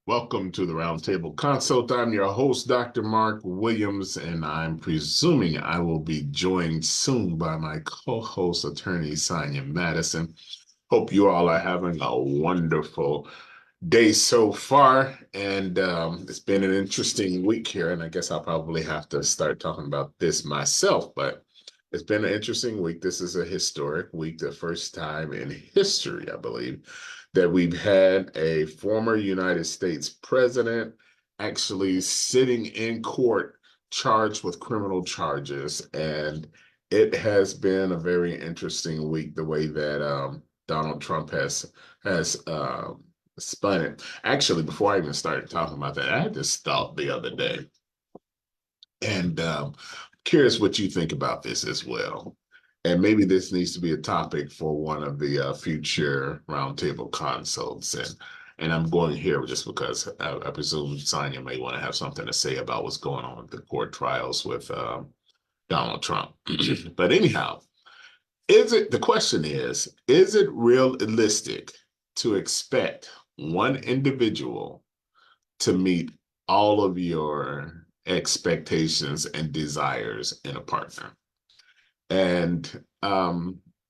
Welcome to the Roundtable Consult. I'm your host, Dr. Mark Williams, and I'm presuming I will be joined soon by my co-host, attorney Sonia Madison. Hope you all are having a wonderful day so far, and it's been an interesting week here, and I guess I'll probably have to start talking about this myself, but it's been an interesting week. This is a historic week, the first time in history, I believe, that we've had a former United States president actually sitting in court charged with criminal charges. And it has been a very interesting week, the way that Donald Trump has spun it. Actually, before I even started talking about that, I had this thought the other day, and curious what you think about this as well. And maybe this needs to be a topic for one of the future roundtable consults. And I'm going here just because I presume Sonia may want to have something to say about what's going on with the court trials with Donald Trump. But anyhow, the question is it realistic to expect one individual to meet all of your expectations and desires in a partner? And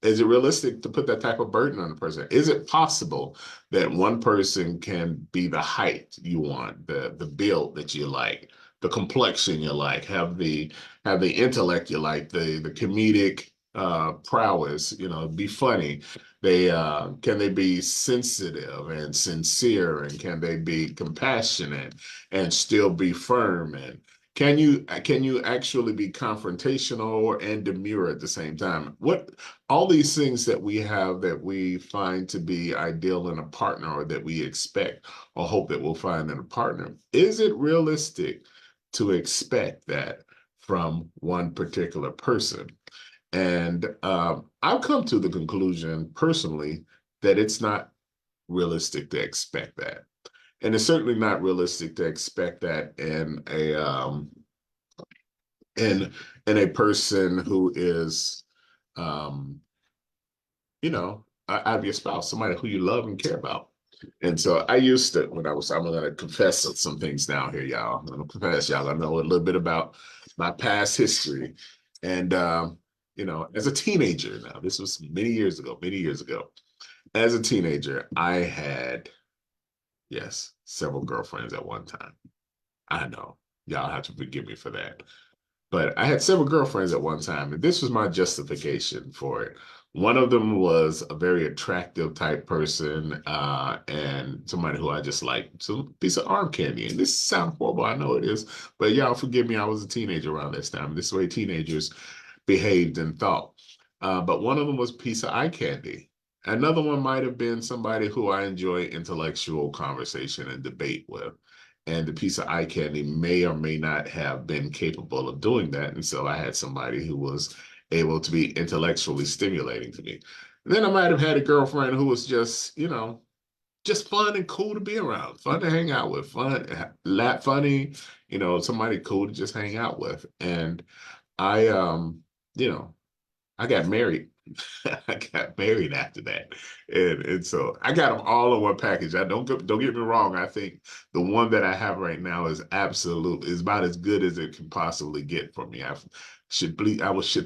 is it realistic to put that type of burden on a person? Is it possible that one person can be the height you want, the build that you like, the complexion you like, have the intellect you like, the comedic prowess, be funny. They can they be sensitive and sincere, and can they be compassionate and still be firm, and can you actually be confrontational and demure at the same time? What all these things that we have that we find to be ideal in a partner, or that we expect or hope that we'll find in a partner, is it realistic to expect that from one particular person? And I've come to the conclusion personally that it's not realistic to expect that. And it's certainly not realistic to expect that in in a person who is um out of your spouse, somebody who you love and care about. And so I used to, I'm gonna confess some things now here, y'all. I'm gonna confess, y'all. I know a little bit about my past history. And as a teenager, now this was many years ago. As a teenager, I had, yes, several girlfriends at one time. I know. Y'all have to forgive me for that. But I had several girlfriends at one time, and this was my justification for it. One of them was a very attractive type person, and somebody who I just liked, some piece of arm candy. And this sounds horrible, I know it is, but y'all forgive me. I was a teenager around this time. This is the way teenagers behaved and thought. But one of them was a piece of eye candy. Another one might have been somebody who I enjoy intellectual conversation and debate with. And the piece of eye candy may or may not have been capable of doing that. And so I had somebody who was able to be intellectually stimulating to me. And then I might have had a girlfriend who was just fun and cool to be around, fun to hang out with, funny, somebody cool to just hang out with. And I, you know, I got married. I got married after that, and so I got them all in one package. I don't get me wrong. I think the one that I have right now is about as good as it can possibly get for me. I should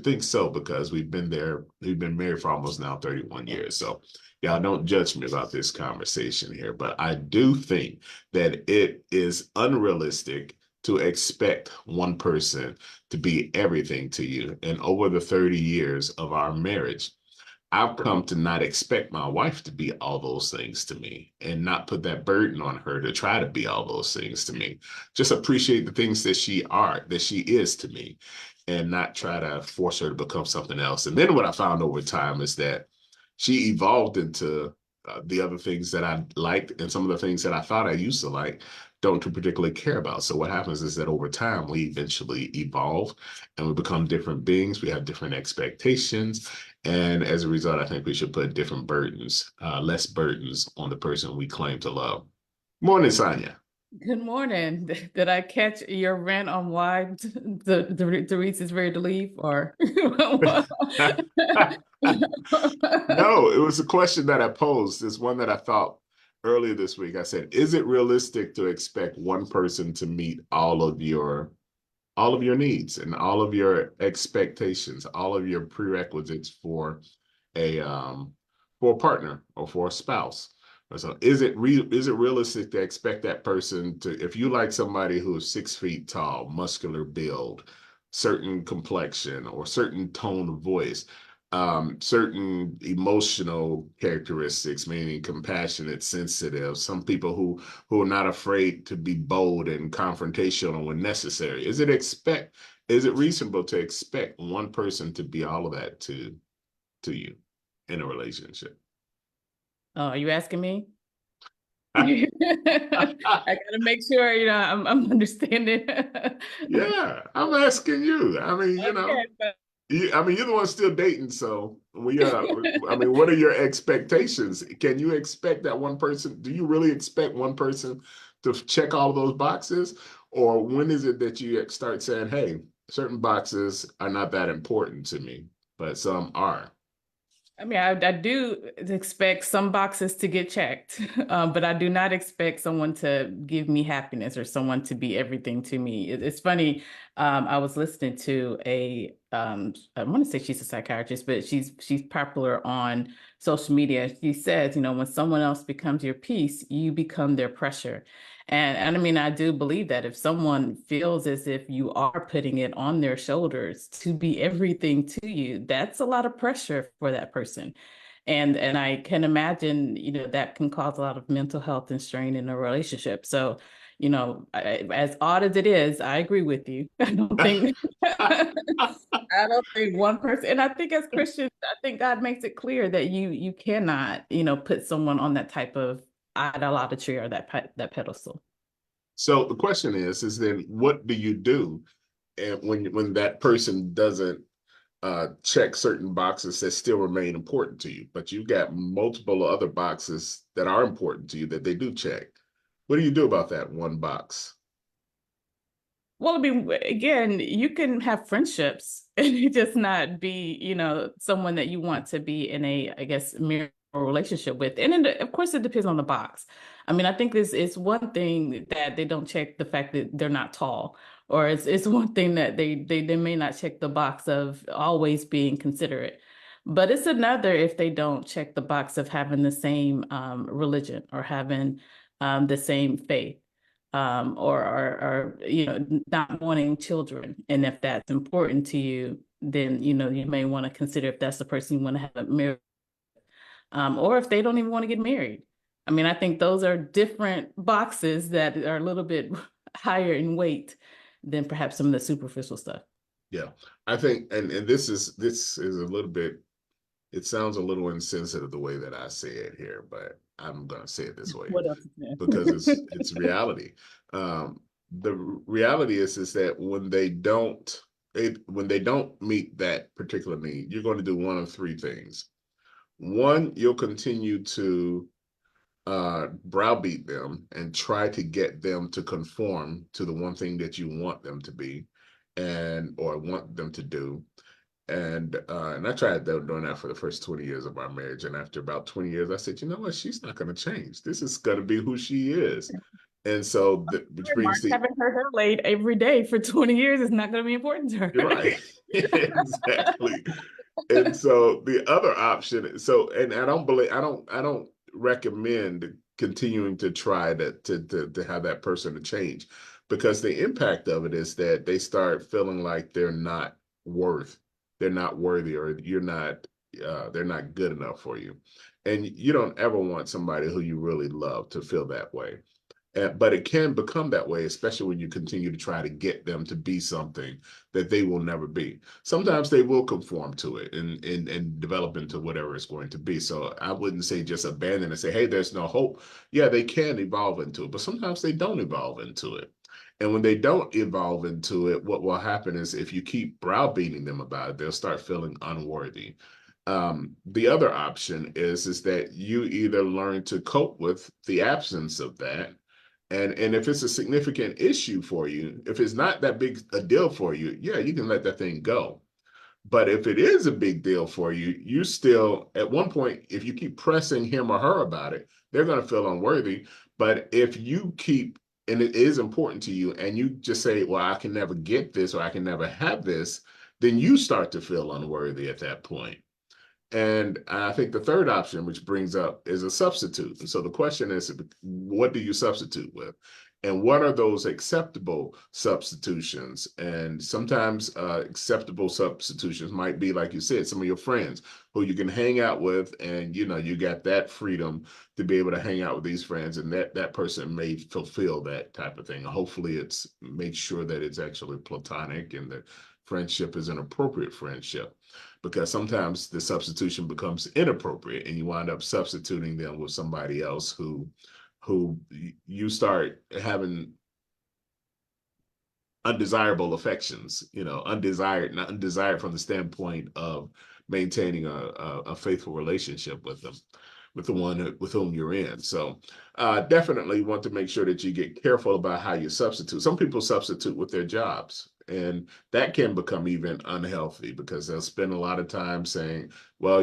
think so, because we've been married for almost now 31 years. So y'all don't judge me about this conversation here, but I do think that it is unrealistic to expect one person to be everything to you. And over the 30 years of our marriage, I've come to not expect my wife to be all those things to me, and not put that burden on her to try to be all those things to me. Just appreciate the things that she is to me, and not try to force her to become something else. And then what I found over time is that she evolved into the other things that I liked, and some of the things that I thought I used to like don't particularly care about. So what happens is that over time we eventually evolve, and we become different beings. We have different expectations, and as a result, I think we should put different burdens, less burdens on the person we claim to love. Morning, Sonia. Good morning. Did I catch your rant on why the Reese is ready to leave, or No, it was a question that I posed. It's one that I thought earlier this week. I said, is it realistic to expect one person to meet all of your needs and all of your expectations, all of your prerequisites a for a partner or for a spouse? So is it realistic to expect that person to, if you like somebody who is 6 feet tall, muscular build, certain complexion or certain tone of voice, certain emotional characteristics, meaning compassionate, sensitive, some people who are not afraid to be bold and confrontational when necessary. Is it reasonable to expect one person to be all of that to you in a relationship? Oh, are you asking me? I gotta make sure, I'm understanding. Yeah, I'm asking you. I mean, Okay, but I mean, you're the one still dating, so I mean, what are your expectations? Can you expect that one person? Do you really expect one person to check all of those boxes? Or when is it that you start saying, hey, certain boxes are not that important to me, but some are? I mean, I do expect some boxes to get checked, but I do not expect someone to give me happiness or someone to be everything to me. It's funny. I was listening to I want to say she's a psychiatrist, but she's popular on social media. She says, when someone else becomes your peace, you become their pressure. And I mean, I do believe that if someone feels as if you are putting it on their shoulders to be everything to you, that's a lot of pressure for that person. And I can imagine, that can cause a lot of mental health and strain in a relationship. So, as odd as it is, I agree with you. I don't think one person, and I think as Christians, I think God makes it clear that you cannot, put someone on that type of idolatry or that pedestal. So the question is then what do you do and when that person doesn't check certain boxes that still remain important to you, but you've got multiple other boxes that are important to you that they do check? What do you do about that one box? Well, I mean, again, you can have friendships and it just not be, someone that you want to be in a, I guess, marriage relationship with. And then, of course, it depends on the box. I mean, I think this is one thing that they don't check the fact that they're not tall, or it's one thing that they may not check the box of always being considerate. But it's another if they don't check the box of having the same religion or having the same faith or not wanting children. And if that's important to you, then you may want to consider if that's the person you want to have a marriage, or if they don't even want to get married. I mean, I think those are different boxes that are a little bit higher in weight than perhaps some of the superficial stuff. Yeah, I think, and this is a little bit. It sounds a little insensitive the way that I say it here, but I'm going to say it this way What else is because there? it's reality. The reality is that when they don't meet that particular need, you're going to do one of three things. One, you'll continue to browbeat them and try to get them to conform to the one thing that you want them to be and or want them to do. And I tried doing that for the first 20 years of our marriage. And after about 20 years, I said, you know what? She's not going to change. This is going to be who she is. And so, which brings Mark, the, having her hair laid every day for 20 years is not going to be important to you're her. right. Exactly. And so the other option, so, and I don't recommend continuing to try to have that person to change because the impact of it is that they start feeling like worth, they're not worthy, or they're not good enough for you. And you don't ever want somebody who you really love to feel that way. But it can become that way, especially when you continue to try to get them to be something that they will never be. Sometimes they will conform to it and develop into whatever it's going to be. So I wouldn't say just abandon and say, hey, there's no hope. Yeah, they can evolve into it, but sometimes they don't evolve into it. And when they don't evolve into it, what will happen is if you keep browbeating them about it, they'll start feeling unworthy. The other option is that you either learn to cope with the absence of that, and if it's a significant issue for you, if it's not that big a deal for you, yeah, you can let that thing go. But if it is a big deal for you, you still, at one point, if you keep pressing him or her about it, they're going to feel unworthy. But if you keep, and it is important to you, and you just say, well, I can never get this or I can never have this, then you start to feel unworthy at that point. And I think the third option, which brings up, is a substitute. And so the question is, what do you substitute with? And what are those acceptable substitutions? And sometimes acceptable substitutions might be, like you said, some of your friends who you can hang out with, and you got that freedom to be able to hang out with these friends, and that person may fulfill that type of thing. Hopefully, it's make sure that it's actually platonic and the friendship is an appropriate friendship, because sometimes the substitution becomes inappropriate and you wind up substituting them with somebody else who you start having undesirable affections, undesired, not undesired from the standpoint of maintaining a faithful relationship with them, with the one with whom you're in. So definitely want to make sure that you get careful about how you substitute. Some people substitute with their jobs, and that can become even unhealthy because they'll spend a lot of time saying, well,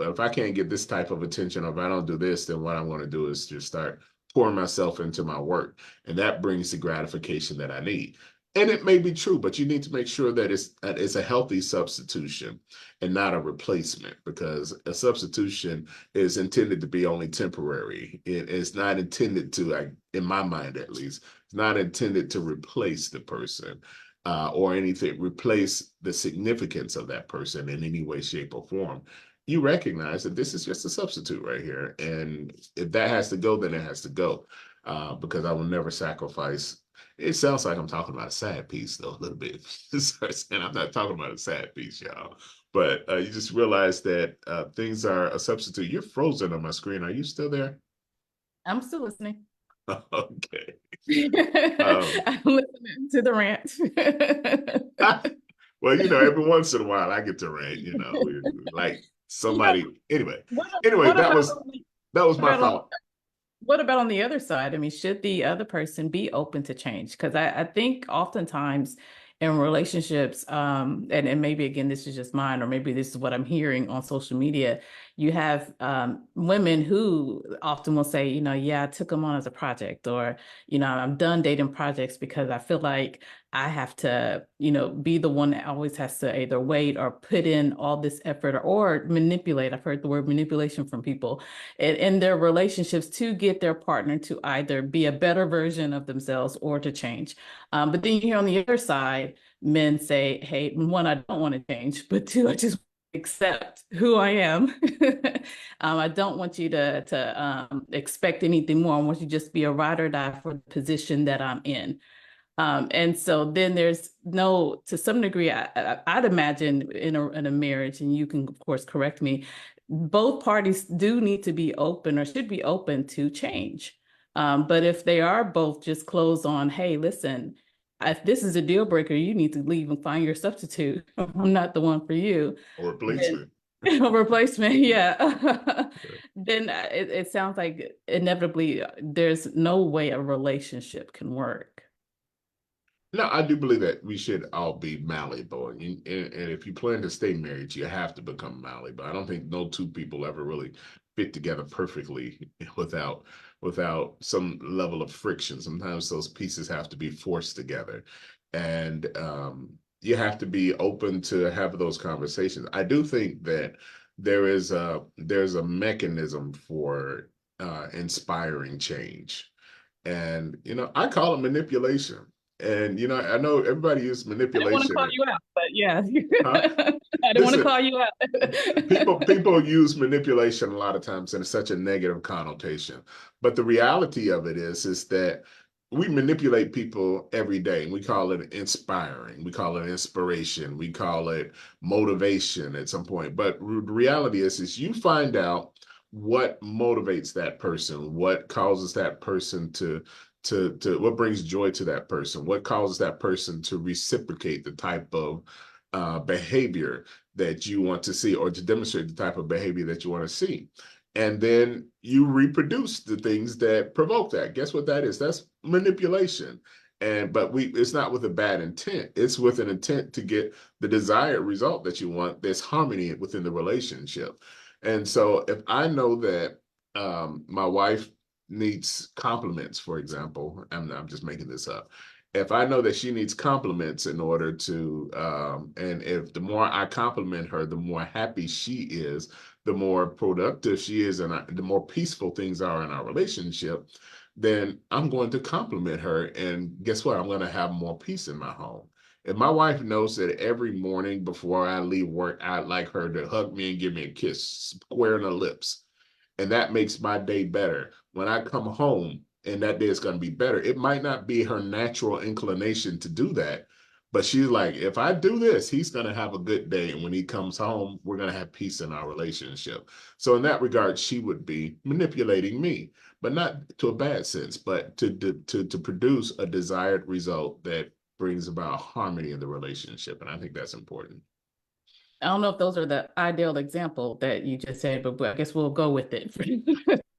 if I can't get this type of attention, or if I don't do this, then what I'm going to do is just start pouring myself into my work. And that brings the gratification that I need. And it may be true, but you need to make sure that it's a healthy substitution and not a replacement, because a substitution is intended to be only temporary. It is not intended to, in my mind at least, it's not intended to replace the person or anything, replace the significance of that person in any way, shape, or form. You recognize that this is just a substitute right here. And if that has to go, then it has to go, because I will never sacrifice. It sounds like I'm talking about a sad piece, though, a little bit. And I'm not talking about a sad piece, y'all. But you just realize that things are a substitute. You're frozen on my screen. Are you still there? I'm still listening. Okay. I'm listening to the rant. Well, every once in a while I get to rant, like You know, somebody. Anyway, what, anyway, what that about was my about on thought. what about on the other side? I mean, should the other person be open to change? Because I think oftentimes in relationships, and maybe again, this is just mine, or maybe this is what I'm hearing on social media, you have women who often will say, yeah, I took them on as a project, or, I'm done dating projects because I feel like I have to, be the one that always has to either wait or put in all this effort, or manipulate. I've heard the word manipulation from people in their relationships to get their partner to either be a better version of themselves or to change. But then you hear on the other side, men say, hey, one, I don't want to change, but two, I just accept who I am. I don't want you to expect anything more. I want you to just be a ride or die for the position that I'm in. And so then there's no, to some degree, I'd imagine in a marriage, and you can of course correct me, both parties do need to be open or should be open to change. But if they are both just closed on, hey, listen, if this is a deal breaker, you need to leave and find your substitute. I'm not the one for you. Or Then replacement. a replacement, yeah. Then it sounds like inevitably there's no way a relationship can work. No, I do believe that we should all be malleable. And if you plan to stay married, you have to become malleable. I don't think no two people ever really fit together perfectly without some level of friction. Sometimes those pieces have to be forced together. And you have to be open to have those conversations. I do think that there's a mechanism for inspiring change. And I call it manipulation. And I know everybody uses I didn't want to call manipulation. you out, but yeah, Huh? I didn't want to Listen, call you out. people use manipulation a lot of times in such a negative connotation. But the reality of it is that we manipulate people every day. We call it inspiring. We call it inspiration. We call it motivation at some point. But the reality is you find out what motivates that person, what causes that person to what brings joy to that person, what causes that person to reciprocate the type of behavior that you want to see, or to demonstrate the type of behavior that you want to see. And then you reproduce the things that provoke that. Guess what that is? That's manipulation. But it's not with a bad intent. It's with an intent to get the desired result that you want. There's harmony within the relationship. And so if I know that my wife needs compliments, for example, I'm just making this up. If I know that she needs compliments in order to, and if the more I compliment her, the more happy she is, the more productive she is, and the more peaceful things are in our relationship, then I'm going to compliment her. And guess what? I'm going to have more peace in my home. If my wife knows that every morning before I leave work, I'd like her to hug me and give me a kiss, square in the lips, and that makes my day better. When I come home and that day is going to be better, it might not be her natural inclination to do that, but she's like, if I do this, he's going to have a good day. And when he comes home, we're going to have peace in our relationship. So in that regard, she would be manipulating me, but not to a bad sense, but to produce a desired result that brings about harmony in the relationship. And I think that's important. I don't know if those are the ideal example that you just said, but I guess we'll go with it.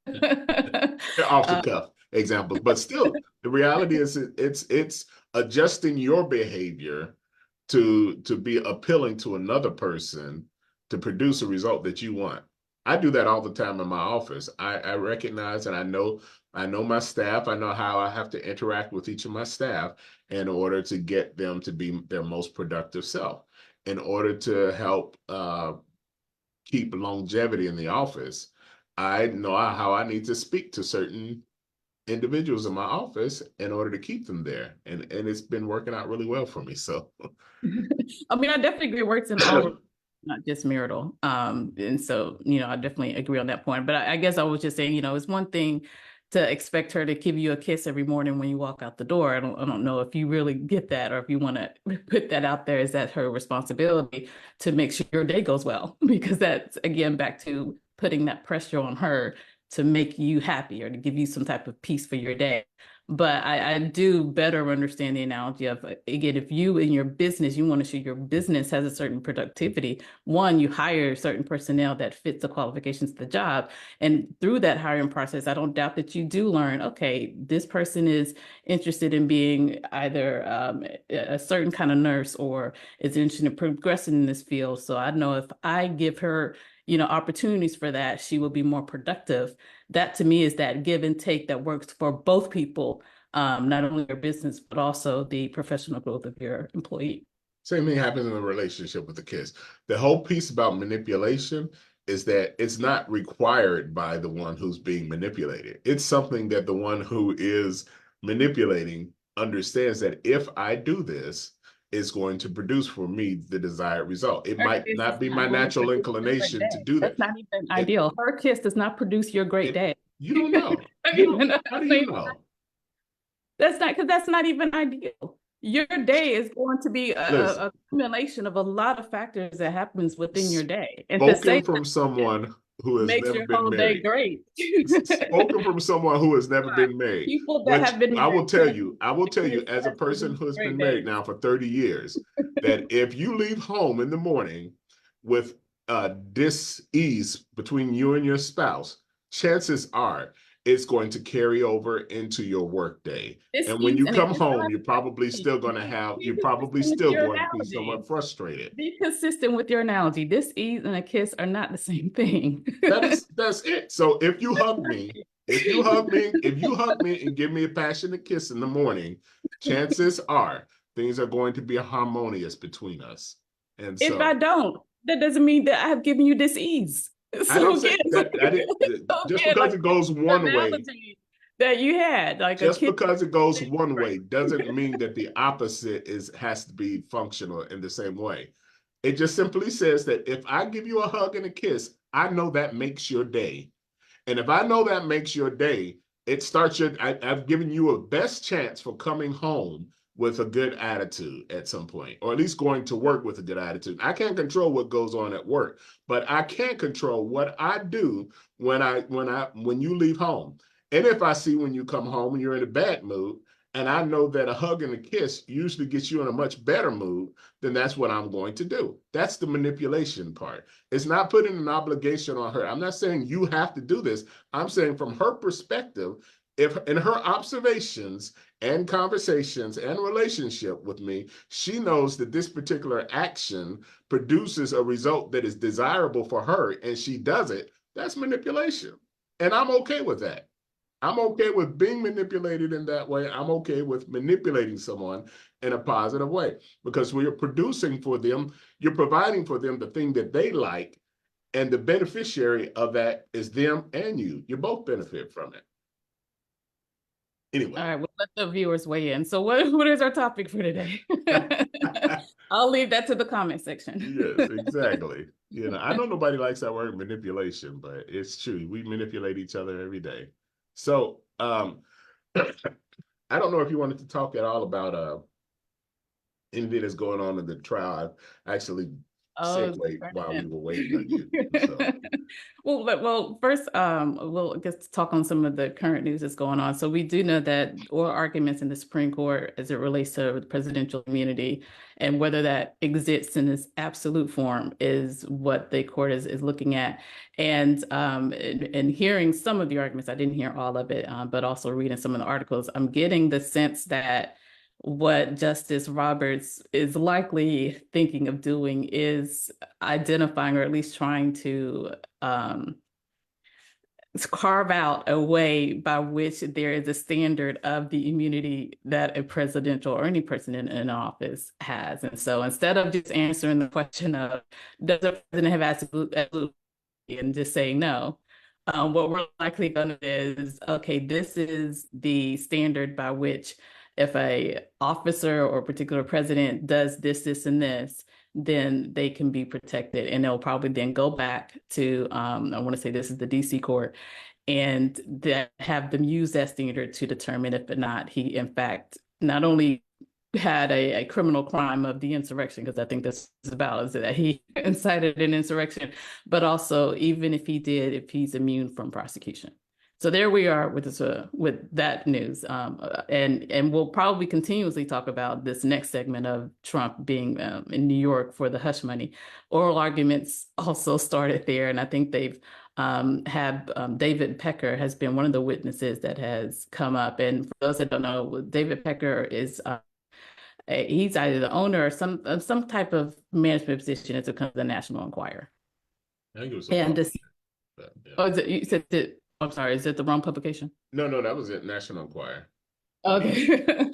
They're off the cuff examples, but still, the reality is it's adjusting your behavior to be appealing to another person to produce a result that you want. I do that all the time in my office. I recognize and I know my staff. I know how I have to interact with each of my staff in order to get them to be their most productive self. In order to help keep longevity in the office, I know how I need to speak to certain individuals in my office in order to keep them there. And it's been working out really well for me. So I mean, I definitely agree it works in all, not just marital. And so, I definitely agree on that point. But I guess I was just saying, it's one thing to expect her to give you a kiss every morning when you walk out the door. I don't know if you really get that, or if you want to put that out there. Is that her responsibility to make sure your day goes well? Because that's, again, back to putting that pressure on her to make you happy or to give you some type of peace for your day. But I do better understand the analogy of, again, if you in your business, you want to show your business has a certain productivity, one, you hire certain personnel that fits the qualifications of the job. And through that hiring process, I don't doubt that you do learn, okay, this person is interested in being either a certain kind of nurse or is interested in progressing in this field. So I know if I give her opportunities for that, she will be more productive. That to me is that give and take that works for both people, not only your business, but also the professional growth of your employee. same thing happens in a relationship with the kids. The whole piece about manipulation is that it's not required by the one who's being manipulated. It's something that the one who is manipulating understands that if I do this, it's going to produce for me the desired result. It Her might kiss not is be not my going to natural produce your great inclination to day. do that. That's not even It, ideal. Her kiss does not produce your great it day. you don't know. I You mean, don't, how do you know? that's not, because that's not even ideal. Your day is going to be Listen, a accumulation of a lot of factors that happens within your day. And to say spoken from someone who has makes never your been whole day married. great. Spoken from someone who has never been married, People that which have been married I will tell you as a has person produced who has been great married days. now for 30 years, that if you leave home in the morning with dis-ease between you and your spouse, chances are it's going to carry over into your work day. This And when ease, you and it come does home, not you're be probably consistent with still your going to be analogy. somewhat frustrated. Be consistent with your analogy. This ease and a kiss are not the same thing. That's it. So if you hug me and give me a passionate kiss in the morning, chances are things are going to be harmonious between us. And If so I don't, that doesn't mean that I have given you this ease. I don't So say again, that I didn't so just again, because like it goes the one way, analogy that you had, like a just kiss. because it goes one way doesn't mean that the opposite is has to be functional in the same way. It just simply says that if I give you a hug and a kiss, I know that makes your day. And if I know that makes your day, it starts I've given you a best chance for coming home with a good attitude at some point, or at least going to work with a good attitude. I can't control what goes on at work, but I can control what I do when you leave home. And if I see when you come home and you're in a bad mood, and I know that a hug and a kiss usually gets you in a much better mood, then that's what I'm going to do. That's the manipulation part. It's not putting an obligation on her. I'm not saying you have to do this. I'm saying from her perspective, if in her observations and conversations and relationship with me, she knows that this particular action produces a result that is desirable for her and she does it, that's manipulation. And I'm okay with that. I'm okay with being manipulated in that way. I'm okay with manipulating someone in a positive way because we are producing for them, you're providing for them the thing that they like, and the beneficiary of that is them and you. You both benefit from it. All Anyway. right, we'll let the viewers weigh in. So what is our topic for today? I'll leave that to the comment section. Yes, exactly. I know nobody likes that word manipulation, but it's true. We manipulate each other every day. So, I don't know if you wanted to talk at all about anything that's going on in the trial. I actually Oh, segued while we Ferdinand. were waiting on you. So, Well, first, we'll just talk on some of the current news that's going on. So we do know that oral arguments in the Supreme Court as it relates to presidential immunity and whether that exists in this absolute form is what the court is looking at. And hearing some of the arguments, I didn't hear all of it, but also reading some of the articles, I'm getting the sense that what Justice Roberts is likely thinking of doing is identifying or at least trying to carve out a way by which there is a standard of the immunity that a presidential or any person in office has. And so instead of just answering the question of does the president have absolute and just saying no, what we're likely going to is, okay, this is the standard by which if a officer or particular president does this, this, and this, then they can be protected. And they'll probably then go back to, I want to say this is the DC court, and that have them use that standard to determine if or not he, in fact, not only had a criminal crime of the insurrection, because I think this is about is that he incited an insurrection, but also even if he did, if he's immune from prosecution. So there we are with this with that news, and we'll probably continuously talk about this next segment of Trump being in New York for the hush money. Oral arguments also started there, and I think they've have David Pecker has been one of the witnesses that has come up. And for those that don't know, David Pecker is he's either the owner or some type of management position as it comes to the National Enquirer. I think it was a And problem. this, But, yeah. oh, is it, you said that, I'm sorry, is it the wrong publication? No, that was it. National Enquirer. Okay.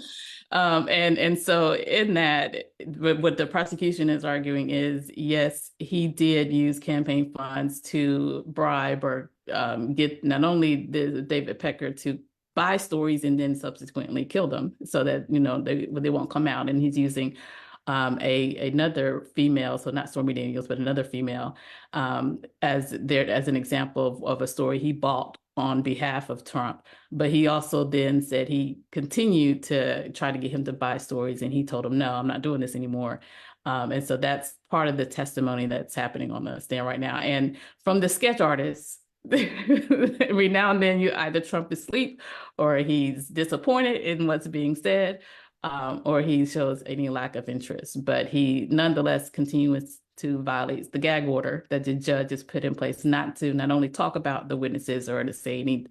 And so in that, what the prosecution is arguing is, yes, he did use campaign funds to bribe or get not only the David Pecker to buy stories and then subsequently kill them so that, they won't come out. And he's using another female, so not Stormy Daniels, but another female, as an example of a story he bought on behalf of Trump. But he also then said he continued to try to get him to buy stories, and he told him, no, I'm not doing this anymore. And so that's part of the testimony that's happening on the stand right now. And from the sketch artists, every now and then you either Trump is asleep or he's disappointed in what's being said, or he shows any lack of interest. But he nonetheless continues to violate the gag order that the judge has put in place not only talk about the witnesses or to say any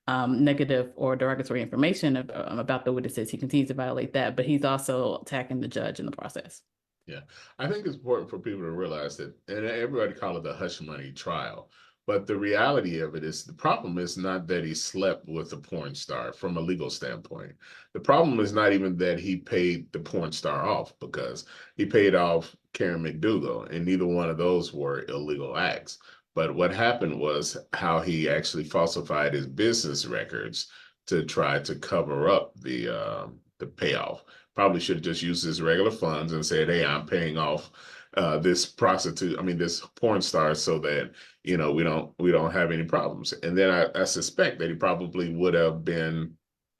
negative or derogatory information about the witnesses. He continues to violate that, but he's also attacking the judge in the process. Yeah, I think it's important for people to realize that, and everybody call it the hush money trial, but the reality of it is the problem is not that he slept with a porn star from a legal standpoint. The problem is not even that he paid the porn star off because he paid off Karen McDougal, and neither one of those were illegal acts. But what happened was how he actually falsified his business records to try to cover up the payoff. Probably should have just used his regular funds and said, "Hey, I'm paying off this prostitute, I mean this porn star, so that we don't have any problems." And then I suspect that he probably would have been,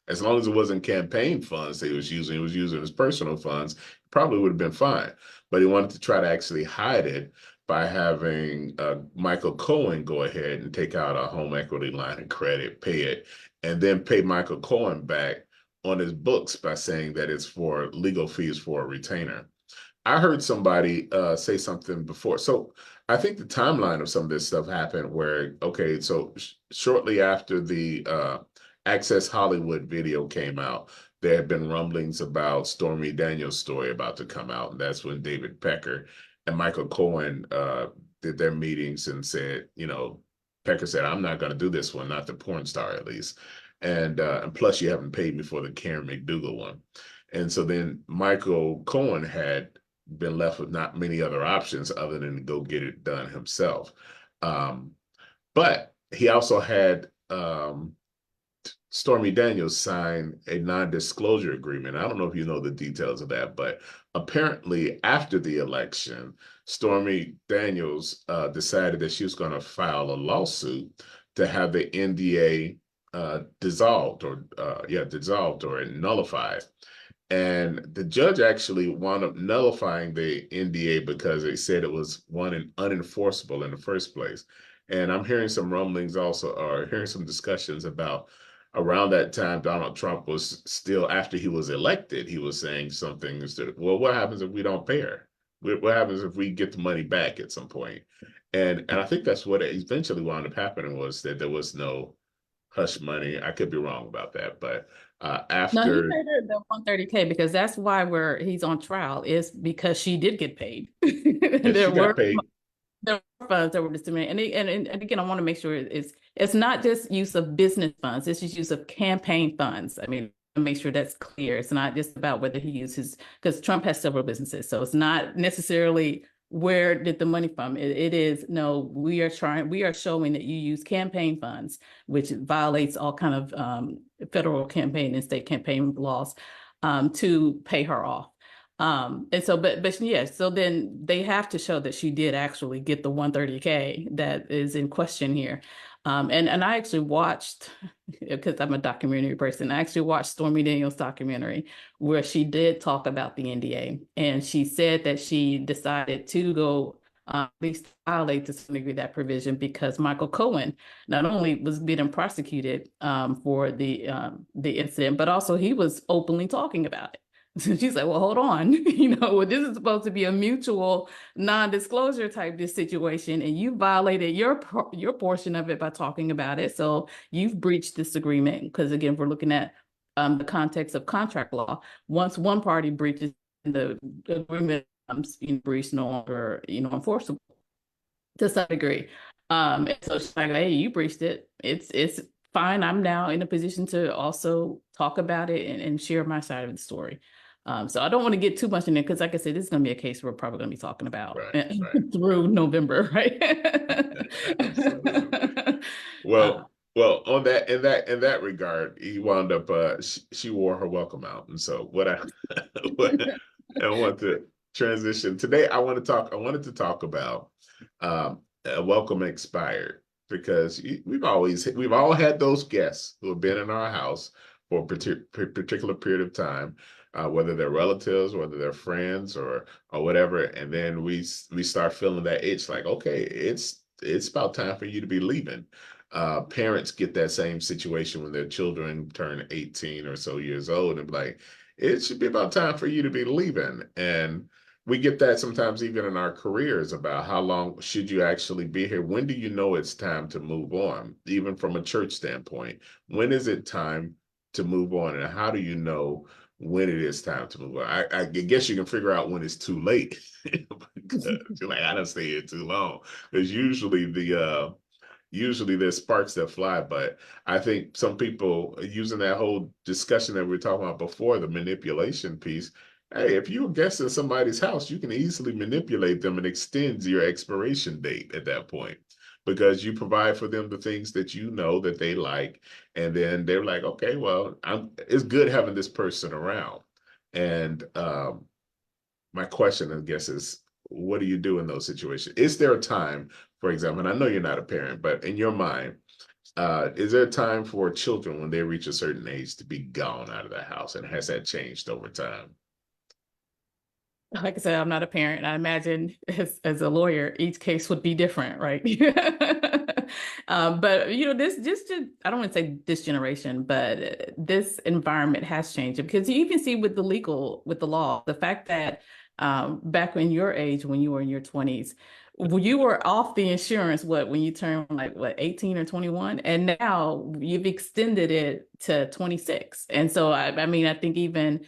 as long as it wasn't campaign funds that he was using his personal funds, probably would have been fine. But he wanted to try to actually hide it by having Michael Cohen go ahead and take out a home equity line of credit, pay it, and then pay Michael Cohen back on his books by saying that it's for legal fees for a retainer. I heard somebody say something before. So I think the timeline of some of this stuff happened where, okay, so shortly after the Access Hollywood video came out, there had been rumblings about Stormy Daniels' story about to come out, and that's when David Pecker and Michael Cohen did their meetings and said, Pecker said, "I'm not going to do this one, not the porn star at least, and plus you haven't paid me for the Karen McDougal one." And so then Michael Cohen had been left with not many other options other than to go get it done himself. But he also had Stormy Daniels sign a non-disclosure agreement. I don't know if you know the details of that, but apparently after the election, Stormy Daniels decided that she was going to file a lawsuit to have the NDA dissolved or nullified. And the judge actually wound up nullifying the NDA because they said it was unenforceable in the first place. And I'm hearing some rumblings also, or hearing some discussions about around that time, Donald Trump was still, after he was elected, he was saying something instead, well, what happens if we don't pay her? What happens if we get the money back at some point? And I think that's what eventually wound up happening, was that there was no hush money. I could be wrong about that, but No, he after paid her the 130K because that's why he's on trial, is because she did get paid. if There she were got paid, funds that were disseminated, and again, I want to make sure it's not just use of business funds; it's just use of campaign funds. I mean, make sure that's clear. It's not just about whether he uses, because Trump has several businesses, so it's not necessarily where did the money from. It is, no, we are showing that you use campaign funds, which violates all kind of federal campaign and state campaign laws, to pay her off. And so, but yeah, so then they have to show that she did actually get the 130K that is in question here. And I actually watched, because I'm a documentary person, I actually watched Stormy Daniels' documentary where she did talk about the NDA, and she said that she decided to go at least violate to some degree that provision because Michael Cohen not only was being prosecuted for the incident, but also he was openly talking about it. So she's like, well, hold on, this is supposed to be a mutual non-disclosure type this situation, and you violated your portion of it by talking about it. So you've breached this agreement, because again, we're looking at the context of contract law. Once one party breaches, the agreement becomes breached, no longer enforceable to some degree. And so she's like, hey, you breached it. It's fine. I'm now in a position to also talk about it and share my side of the story. So I don't want to get too much in there because, like I said, this is going to be a case we're probably going to be talking about right. through November, right? Absolutely. Well, on that in that regard, he wound up. She wore her welcome out, and so what I want to transition today. I wanted to talk about a welcome expired, because we've all had those guests who have been in our house for a particular period of time, whether they're relatives, whether they're friends, or whatever, and then we start feeling that itch, like, okay, it's about time for you to be leaving. Parents get that same situation when their children turn 18 or so years old, and be like, it should be about time for you to be leaving. And we get that sometimes even in our careers, about how long should you actually be here? When do you know it's time to move on? Even from a church standpoint, when is it time to move on? And how do you know when it is time to move on? I guess you can figure out when it's too late. Because you're like, I don't stay here too long. Because usually there's sparks that fly, but I think some people, using that whole discussion that we were talking about before, the manipulation piece. Hey, if you're a guest in somebody's house, you can easily manipulate them and extend your expiration date at that point, because you provide for them the things that you know that they like. And then they're like, okay, well, it's good having this person around. And my question, I guess, is, what do you do in those situations? Is there a time, for example, and I know you're not a parent, but in your mind, is there a time for children when they reach a certain age to be gone out of the house? And has that changed over time? Like I said, I'm not a parent. I imagine as a lawyer, each case would be different, right? But I don't want to say this generation, but this environment has changed, because you even see with the law, the fact that back in your age, when you were in your 20s, you were off the insurance, when you turn like 18 or 21, and now you've extended it to 26. And so I mean, I think even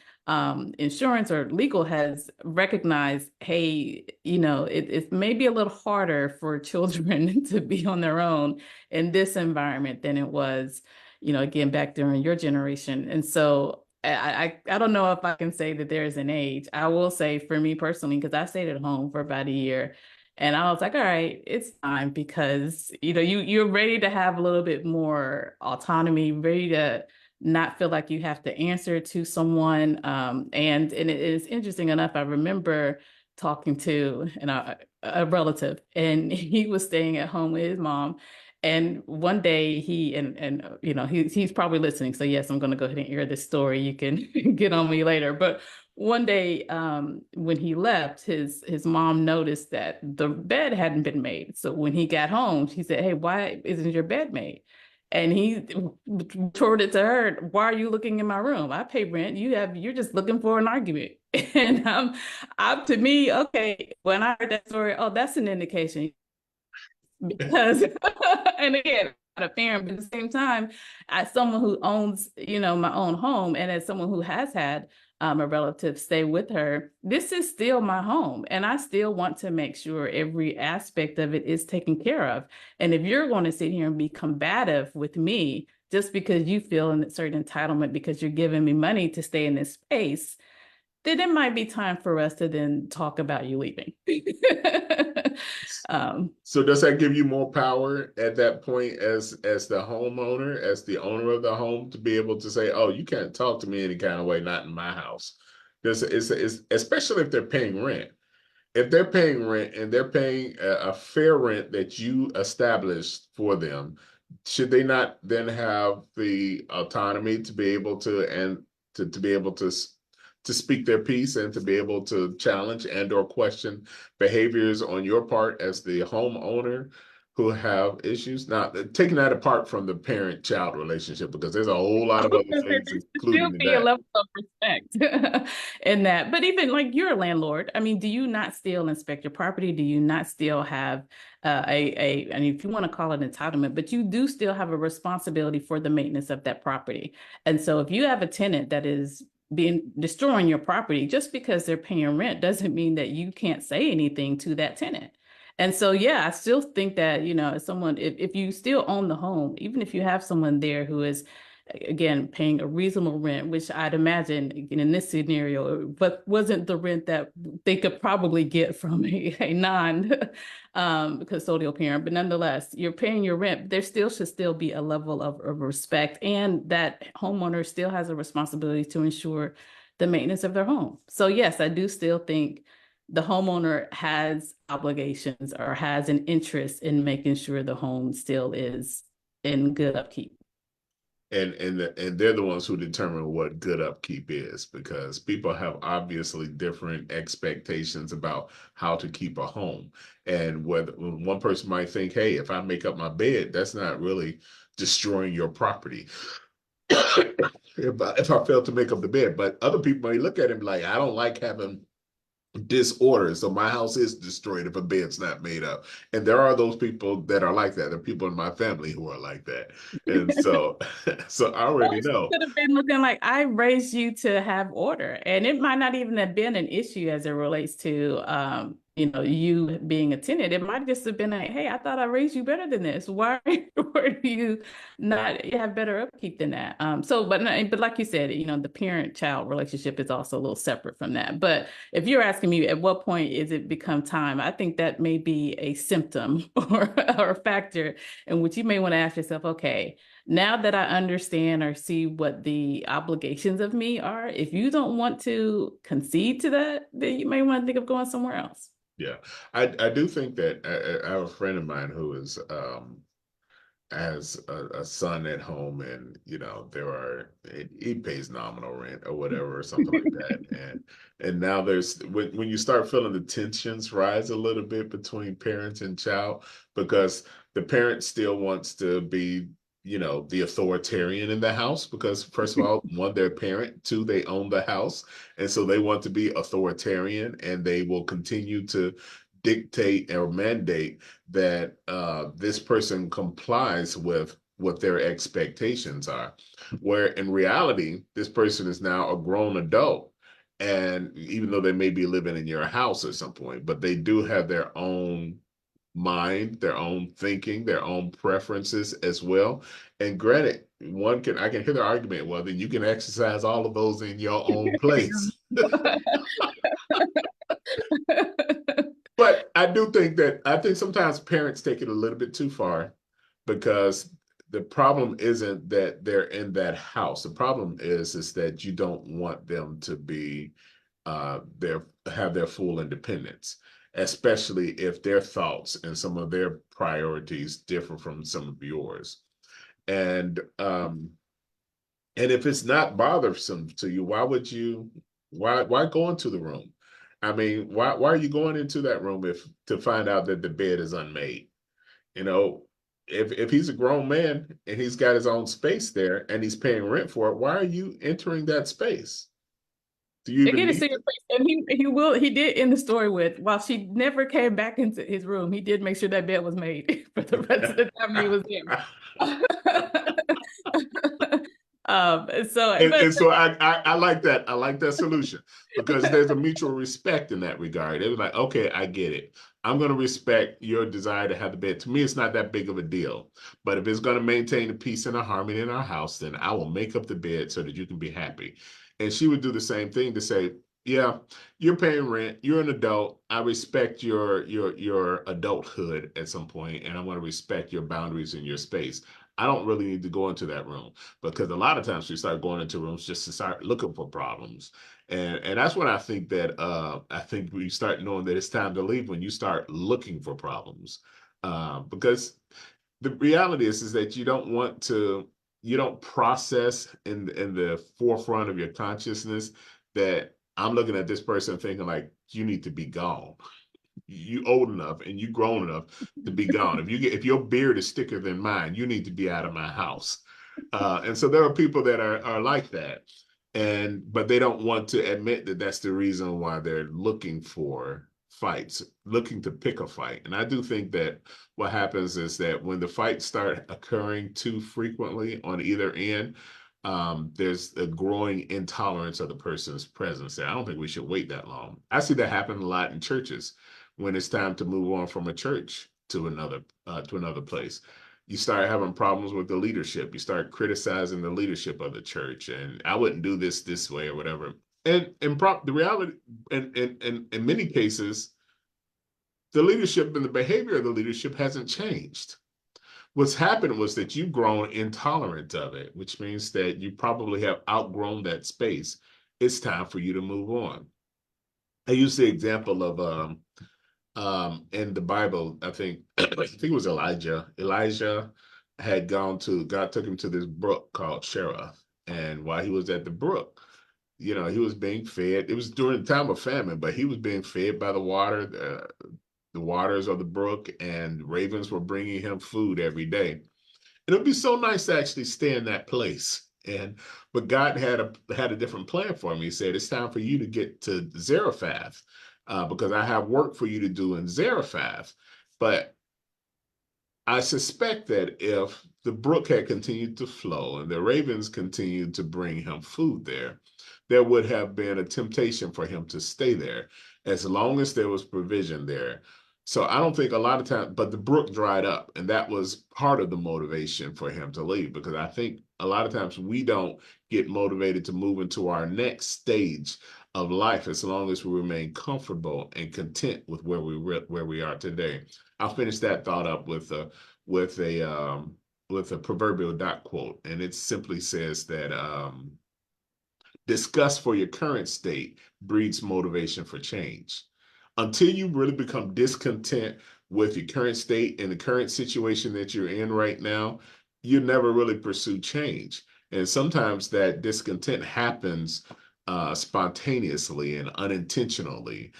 insurance or legal has recognized, hey, it may be a little harder for children to be on their own in this environment than it was, again, back during your generation. And so I don't know if I can say that there's an age. I will say for me personally, because I stayed at home for about a year, and I was like, all right, it's time, because you're ready to have a little bit more autonomy, ready to not feel like you have to answer to someone. And it is interesting enough, I remember talking to a relative, and he was staying at home with his mom. And one day he's probably listening. So yes, I'm going to go ahead and air this story. You can get on me later. But one day, when he left, his mom noticed that the bed hadn't been made. So when he got home, she said, "Hey, why isn't your bed made?" And he retorted to her, "Why are you looking in my room? I pay rent. You're just looking for an argument." And up to me, okay, when I heard that story, oh, that's an indication, because and again, not a parent, but at the same time, as someone who owns, my own home, and as someone who has had a relative stay with her, this is still my home, and I still want to make sure every aspect of it is taken care of. And if you're going to sit here and be combative with me just because you feel a certain entitlement because you're giving me money to stay in this space, then it might be time for us to then talk about you leaving. So does that give you more power at that point as the homeowner, as the owner of the home, to be able to say, "Oh, you can't talk to me any kind of way, not in my house." It's especially if they're paying rent. If they're paying rent and they're paying a fair rent that you established for them, should they not then have the autonomy to be able to and to be able to speak their piece and to be able to challenge and or question behaviors on your part as the homeowner who have issues? Now, taking that apart from the parent-child relationship, because there's a whole lot of other There things should included still in be a that. level of respect in that. But even like you're a landlord, I mean, do you not still inspect your property? Do you not still have I mean, if you want to call it entitlement, but you do still have a responsibility for the maintenance of that property. And so if you have a tenant that is destroying your property, just because they're paying rent doesn't mean that you can't say anything to that tenant. And so, yeah, I still think that, as someone, if you still own the home, even if you have someone there who is, again, paying a reasonable rent, which I'd imagine again, in this scenario, but wasn't the rent that they could probably get from a non custodial parent. But nonetheless, you're paying your rent. There still should still be a level of respect, and that homeowner still has a responsibility to ensure the maintenance of their home. So yes, I do still think the homeowner has obligations or has an interest in making sure the home still is in good upkeep. And they're the ones who determine what good upkeep is, because people have obviously different expectations about how to keep a home. And whether one person might think, "Hey, if I make up my bed, that's not really destroying your property." If I fail to make up the bed, but other people may look at him like, "I don't like having disorder, so my house is destroyed if a bed's not made up." And there are those people that are like that. There are people in my family who are like that. And so so I Or already she know. could have been looking like, I raised you to have order. And it might not even have been an issue as it relates to you being a tenant. It might just have been like, hey, I thought I raised you better than this. Why do you not have better upkeep than that? But like you said, the parent-child relationship is also a little separate from that. But if you're asking me at what point is it become time, I think that may be a symptom or a factor in which you may want to ask yourself, okay, now that I understand or see what the obligations of me are, if you don't want to concede to that, then you may want to think of going somewhere else. Yeah, I do think that I have a friend of mine who is has a son at home, and he pays nominal rent or whatever or something like that. And now there's when you start feeling the tensions rise a little bit between parents and child, because the parent still wants to be, the authoritarian in the house, because first of all, one, they're a parent, two, they own the house, and so they want to be authoritarian, and they will continue to dictate or mandate that this person complies with what their expectations are. Where in reality, this person is now a grown adult. And even though they may be living in your house at some point, but they do have their own mind, their own thinking, their own preferences as well. And granted, I can hear the argument, well, then you can exercise all of those in your own place. But I think sometimes parents take it a little bit too far because the problem isn't that they're in that house. The problem is that you don't want them to be have their full independence, especially if their thoughts and some of their priorities differ from some of yours. And and if it's not bothersome to you, why go into the room? I mean, why are you going into that room if to find out that the bed is unmade? You know, if he's a grown man and he's got his own space there and he's paying rent for it, why are you entering that space? Do you even Again, it's need in your to? face. And he did end the story with, while she never came back into his room, he did make sure that bed was made for the rest of the time that he was there. And so I like that. I like that solution because there's a mutual respect in that regard. It was like, okay, I get it. I'm going to respect your desire to have the bed. To me, it's not that big of a deal. But if it's going to maintain the peace and the harmony in our house, then I will make up the bed so that you can be happy. And she would do the same thing to say, yeah, you're paying rent. You're an adult. I respect your adulthood at some point, and I'm going to respect your boundaries and your space. I don't really need to go into that room because a lot of times we start going into rooms just to start looking for problems. And that's when I think we start knowing that it's time to leave when you start looking for problems. Because the reality is that you don't process in the forefront of your consciousness that I'm looking at this person thinking like you need to be gone. You old enough and you grown enough to be gone. If your beard is thicker than mine, you need to be out of my house. And so there are people that are like that, but they don't want to admit that that's the reason why they're looking for fights, looking to pick a fight. And I do think that what happens is that when the fights start occurring too frequently on either end, there's a growing intolerance of the person's presence there. I don't think we should wait that long. I see that happen a lot in churches when it's time to move on from a church to another place. You start having problems with the leadership. You start criticizing the leadership of the church, and I wouldn't do this way or whatever. The reality, in many cases, the leadership and the behavior of the leadership hasn't changed. What's happened was that you've grown intolerant of it, which means that you probably have outgrown that space. It's time for you to move on. I use the example of in the Bible, I think it was Elijah. Elijah had God took him to this brook called Cherith. And while he was at the brook, he was being fed. It was during the time of famine, but he was being fed by the waters of the brook, and ravens were bringing him food every day. And it would be so nice to actually stay in that place. But God had a different plan for me. He said, it's time for you to get to Zarephath because I have work for you to do in Zarephath. But I suspect that if the brook had continued to flow and the ravens continued to bring him food there would have been a temptation for him to stay there as long as there was provision there. So I don't think a lot of times, but the brook dried up, and that was part of the motivation for him to leave, because I think a lot of times we don't get motivated to move into our next stage of life as long as we remain comfortable and content with where we are today. I'll finish that thought up with a proverbial dot quote, and it simply says that disgust for your current state breeds motivation for change. Until you really become discontent with your current state and the current situation that you're in right now, you never really pursue change. And sometimes that discontent happens spontaneously and unintentionally.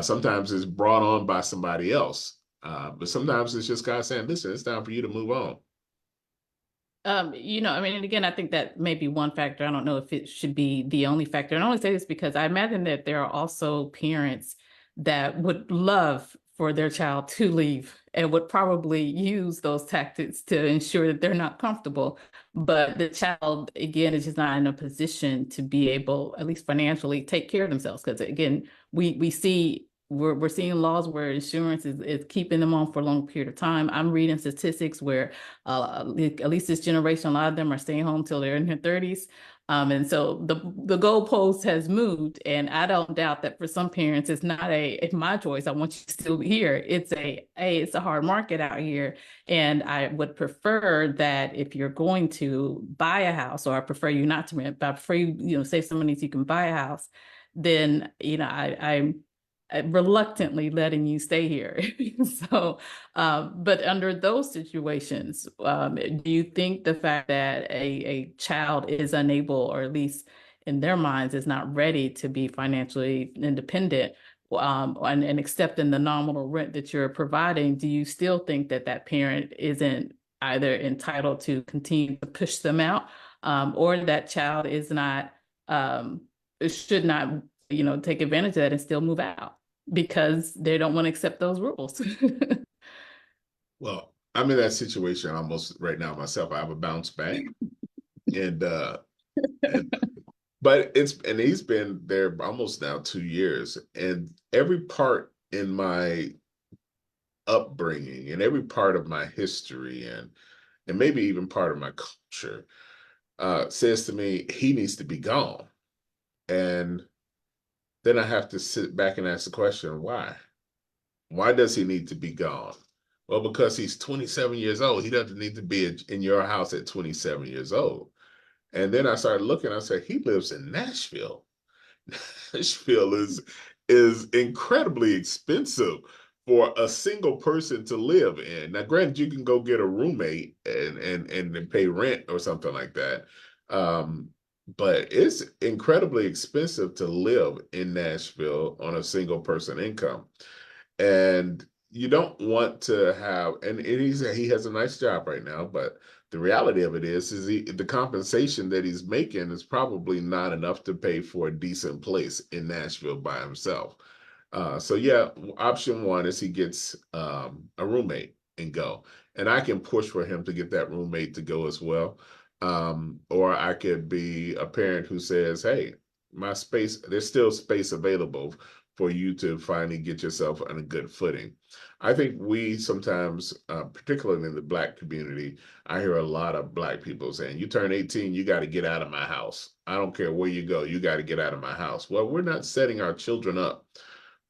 Sometimes it's brought on by somebody else. But sometimes it's just God saying, listen, it's time for you to move on. I mean, and again, I think that may be one factor. I don't know if it should be the only factor. And I only say this because I imagine that there are also parents that would love for their child to leave and would probably use those tactics to ensure that they're not comfortable. But the child, again, is just not in a position to be able, at least financially, take care of themselves. Because again, we see we're seeing laws where insurance is keeping them on for a long period of time. I'm reading statistics where at least this generation, a lot of them are staying home till they're in their 30s. And so the goalpost has moved, and I don't doubt that for some parents, it's my choice. I want you to still be here. It's a hard market out here, and I would prefer that if you're going to buy a house, or I prefer you not to rent, but I prefer you save some money so you can buy a house. Then I'm reluctantly letting you stay here. So, but under those situations, do you think the fact that a child is unable, or at least in their minds, is not ready to be financially independent, and accepting the nominal rent that you're providing, do you still think that that parent isn't either entitled to continue to push them out, or that child is not, should not, take advantage of that and still move out because they don't want to accept those rules? Well, I'm in that situation almost right now myself. I have a bounce back, and and but he's been there almost now 2 years, and every part in my upbringing and every part of my history and maybe even part of my culture says to me he needs to be gone. And then I have to sit back and ask the question, why? Why does he need to be gone? Well, because he's 27 years old. He doesn't need to be in your house at 27 years old. And then I started looking, I said, he lives in Nashville. Nashville is incredibly expensive for a single person to live in. Now, granted, you can go get a roommate and pay rent or something like that. But it's incredibly expensive to live in Nashville on a single person income. And you don't want to have, and he has a nice job right now, but the reality of it is the compensation that he's making is probably not enough to pay for a decent place in Nashville by himself. So yeah, option one is he gets a roommate and go, and I can push for him to get that roommate to go as well. Or I could be a parent who says, "Hey, my space, there's still space available for you to finally get yourself on a good footing." I think we sometimes, particularly in the Black community, I hear a lot of Black people saying, "You turn 18, you got to get out of my house. I don't care where you go, you got to get out of my house." Well, we're not setting our children up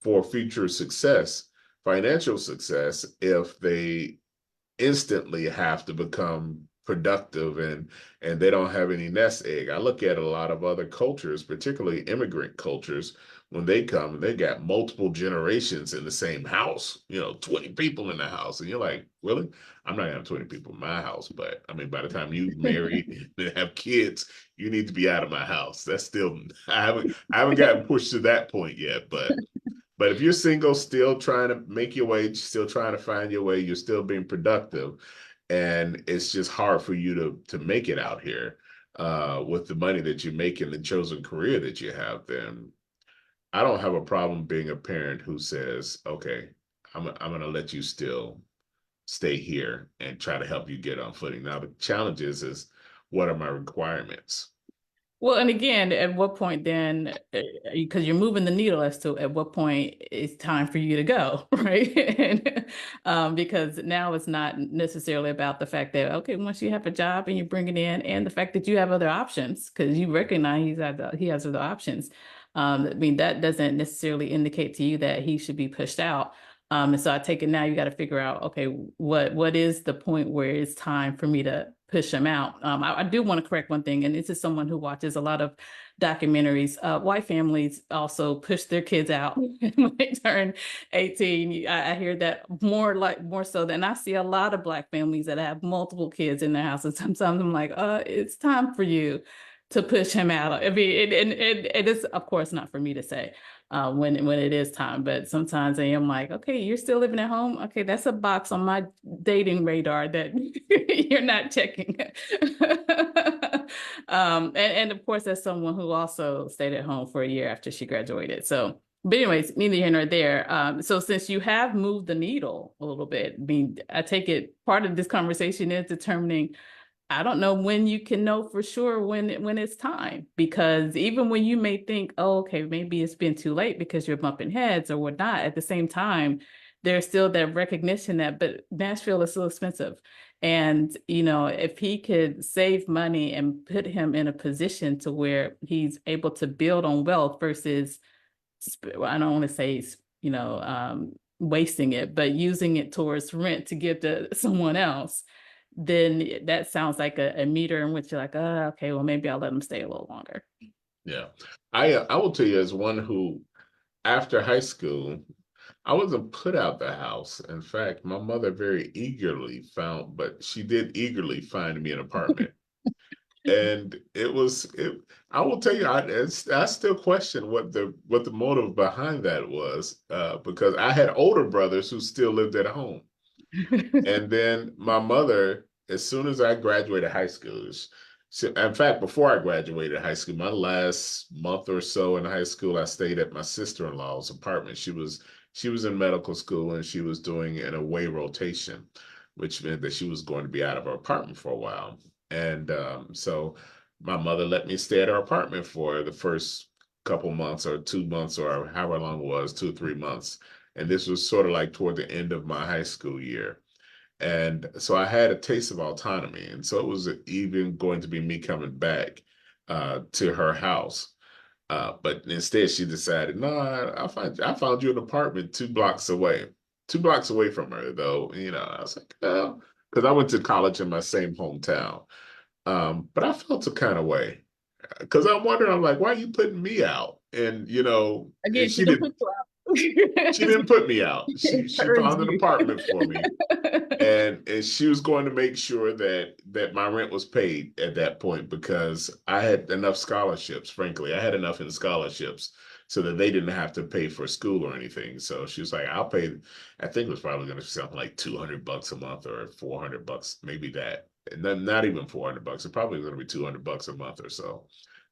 for future success, financial success, if they instantly have to become productive and they don't have any nest egg. I look at a lot of other cultures, particularly immigrant cultures, when they come, they got multiple generations in the same house, 20 people in the house. And you're like, really? I'm not gonna have 20 people in my house, but I mean, by the time you marry and have kids, you need to be out of my house. That's still, I haven't gotten pushed to that point yet, but if you're single, still trying to make your way, still trying to find your way, you're still being productive, and it's just hard for you to make it out here with the money that you make and the chosen career that you have, then I don't have a problem being a parent who says, okay, I'm going to let you still stay here and try to help you get on footing. Now, the challenge is what are my requirements? Well, and again, at what point then, because you're moving the needle as to at what point it's time for you to go, right? And, because now it's not necessarily about the fact that, okay, once you have a job and you're bringing in, and the fact that you have other options, because you recognize he has other options. I mean, that doesn't necessarily indicate to you that he should be pushed out. And so I take it now you got to figure out, okay, what is the point where it's time for me to push him out? I do want to correct one thing, and this is someone who watches a lot of documentaries. White families also push their kids out when they turn 18. I hear that more so than I see a lot of Black families that have multiple kids in their house. And sometimes I'm like, it's time for you to push him out. I mean, it is, of course, not for me to say when it is time, but sometimes I am like, okay, you're still living at home. Okay, that's a box on my dating radar that you're not checking. And of course, as someone who also stayed at home for a year after she graduated. So But anyways, neither here nor there. So since you have moved the needle a little bit, I mean, I take it part of this conversation is determining, I don't know when you can know for sure when it's time, because even when you may think, oh, okay, maybe it's been too late because you're bumping heads or whatnot, at the same time, there's still that recognition that, but Nashville is still expensive. And, if he could save money and put him in a position to where he's able to build on wealth versus, I don't want to say, wasting it, but using it towards rent to give to someone else, then that sounds like a meter in which you're like, oh, okay, well, maybe I'll let them stay a little longer. Yeah. I will tell you as one who after high school, I wasn't put out the house. In fact, my mother very eagerly found, but she did eagerly find me an apartment. And I will tell you, I still question what the motive behind that was, because I had older brothers who still lived at home. And then my mother, as soon as I graduated high school, in fact, before I graduated high school, my last month or so in high school, I stayed at my sister-in-law's apartment. She was in medical school and she was doing an away rotation, which meant that she was going to be out of her apartment for a while. And so my mother let me stay at her apartment for the first couple months or 2 months or however long it was, 2 or 3 months. And this was sort of like toward the end of my high school year. And so I had a taste of autonomy. And so it was even going to be me coming back to her house. But instead, she decided, no, I found you an apartment 2 blocks away, 2 blocks away from her, though. I was like, oh, because I went to college in my same hometown. But I felt a kind of way because I'm wondering, I'm like, why are you putting me out? And Again, she she don't put didn't. you She out. didn't put me out. She Encourage found an you. apartment for me, and she was going to make sure that my rent was paid at that point because I had enough scholarships. Frankly, I had enough in scholarships so that they didn't have to pay for school or anything. So she was like, "I'll pay." I think it was probably going to be something like $200 a month or $400, maybe that. And then not even $400. It probably was going to be $200 a month or so.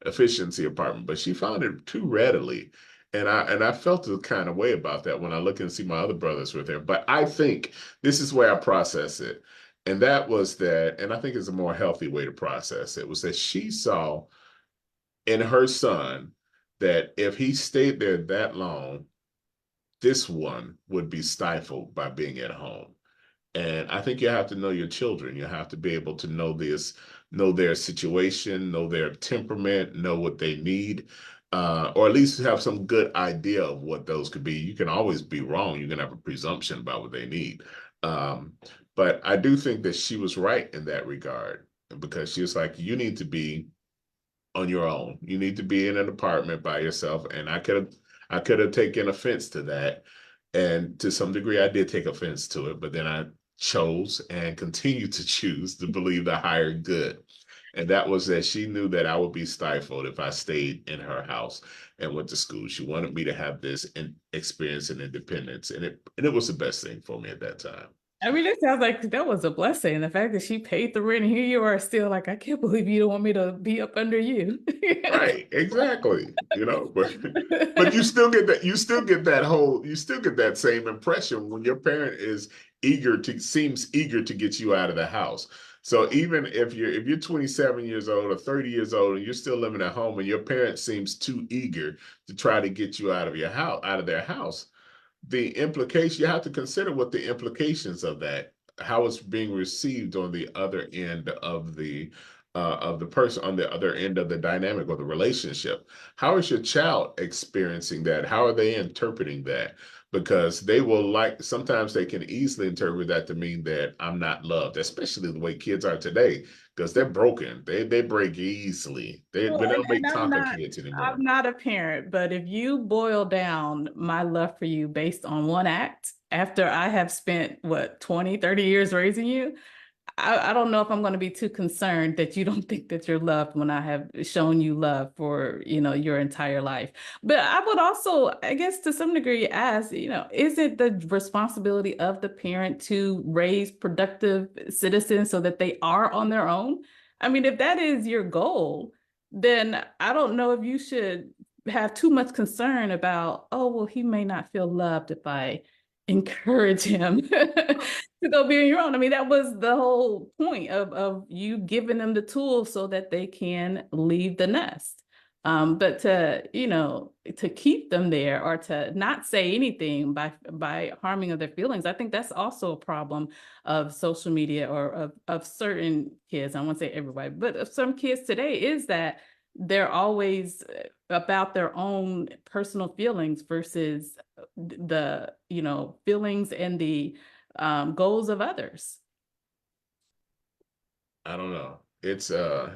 Efficiency apartment, but she found it too readily. And I felt a kind of way about that when I look and see my other brothers were there. But I think this is where I process it. And that was that, and I think it's a more healthy way to process it, was that she saw in her son that if he stayed there that long, this one would be stifled by being at home. And I think you have to know your children. You have to be able to know this, know their situation, know their temperament, know what they need, or at least have some good idea of what those could be. You can always be wrong. You can have a presumption about what they need. Um, but I do think that she was right in that regard because she was like, you need to be on your own. You need to be in an apartment by yourself. And I could have taken offense to that. And to some degree, I did take offense to it, but then I chose and continue to choose to believe the higher good. And that was that she knew that I would be stifled if I stayed in her house and went to school. She wanted me to have this experience and independence, and it was the best thing for me at that time. I mean, it sounds like that was a blessing. The fact that she paid the rent and here you are still like, I can't believe you don't want me to be up under you. Right, exactly. But you still get that same impression when your parent seems eager to get you out of the house. So even if you're 27 years old or 30 years old and you're still living at home and your parent seems too eager to try to get you out of your house, out of their house, the implication you have to consider what the implications of that, how it's being received on the other end of the person on the other end of the dynamic or the relationship. How is your child experiencing that? How are they interpreting that? Because they will sometimes they can easily interpret that to mean that I'm not loved, especially the way kids are today, because they're broken. They break easily. Well, They don't and make Tonka kids I'm anymore. not a parent, but if you boil down my love for you based on one act, after I have spent what 20, 30 years raising you, I don't know if I'm going to be too concerned that you don't think that you're loved when I have shown you love for, your entire life. But I would also, I guess to some degree ask, is it the responsibility of the parent to raise productive citizens so that they are on their own? I mean, if that is your goal, then I don't know if you should have too much concern about, oh, well, he may not feel loved if I encourage him to go be on your own. I mean, that was the whole point of you giving them the tools so that they can leave the nest. But to, to keep them there or to not say anything by harming of their feelings, I think that's also a problem of social media or of certain kids. I won't say everybody, but of some kids today is that they're always about their own personal feelings versus the, feelings and the goals of others. I don't know. It's And